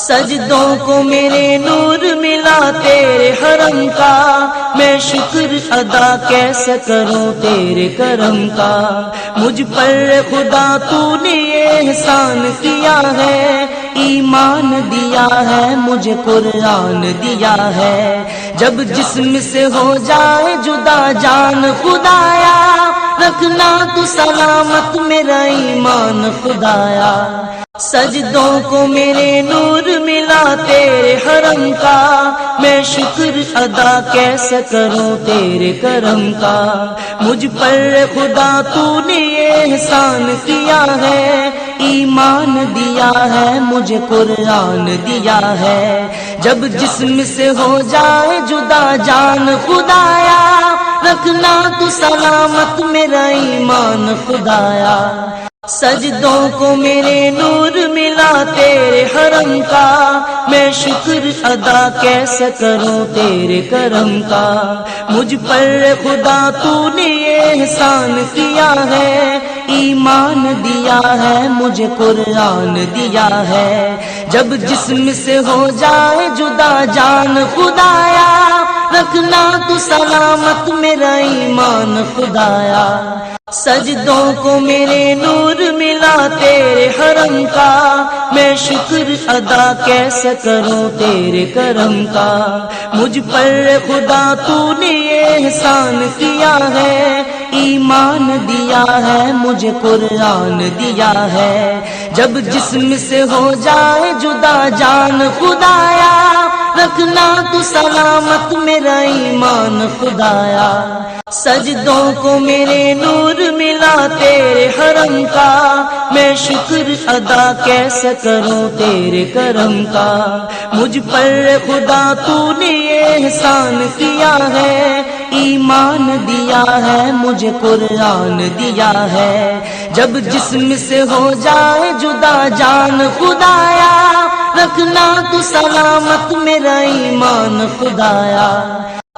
سجدوں کو میرے نور ملا تیرے حرم کا، میں شکر ادا کیسے کروں تیرے کرم کا۔ مجھ پر خدا تو نے احسان کیا ہے، ایمان دیا ہے مجھے قرآن دیا ہے۔ جب جسم سے ہو جائے جدا جان خدایا، رکھنا تو سلامت میرا ایمان خدایا۔ سجدوں کو میرے نور ملا تیرے حرم کا، میں شکر ادا کیسے کروں تیرے کرم کا۔ مجھ پر خدا تو نے احسان کیا ہے، ایمان دیا ہے مجھے قرآن دیا ہے۔ جب جسم سے ہو جائے جدا جان خدایا، رکھنا تو سلامت میرا ایمان خدایا۔ سجدوں کو میرے نور ملا تیرے حرم کا، میں شکر ادا کیسے کروں تیرے کرم کا۔ مجھ پر خدا تو نے احسان کیا ہے، ایمان دیا ہے مجھے قرآن دیا ہے۔ جب جسم سے ہو جائے جدا جان خدایا، رکھنا تو سلامت میرا ایمان خدایا۔ سجدوں کو میرے نور ملا تیرے حرم کا، میں شکر ادا کیسے کروں تیرے کرم کا۔ مجھ پر خدا تو نے احسان کیا ہے، ایمان دیا ہے مجھے قرآن دیا ہے۔ جب جسم سے ہو جائے جدا جان خدایا، رکھنا تو سلامت میرا ایمان خدایا۔ سجدوں کو میرے نور ملا تیرے حرم کا، میں شکر ادا کیسے کروں تیرے کرم کا۔ مجھ پر خدا تو نے احسان کیا ہے، ایمان دیا ہے مجھے قرآن دیا ہے۔ جب جسم سے ہو جائے جدا جان خدایا، رکھنا تو سلامت میرا ایمان خدایا۔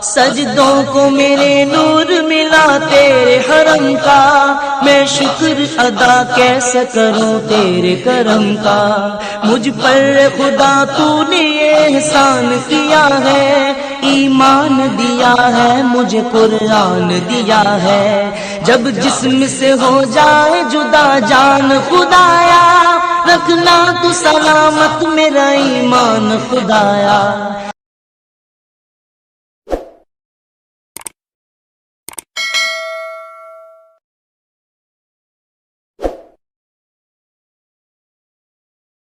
سجدوں کو میرے نور ملا تیرے حرم کا، میں شکر ادا کیسے کروں تیرے کرم کا۔ مجھ پر خدا تو نے احسان کیا ہے، ایمان دیا ہے مجھے قرآن دیا ہے۔ جب جسم سے ہو جائے جدا جان خدایا، رکھنا تو سلامت میرا ایمان خدایا۔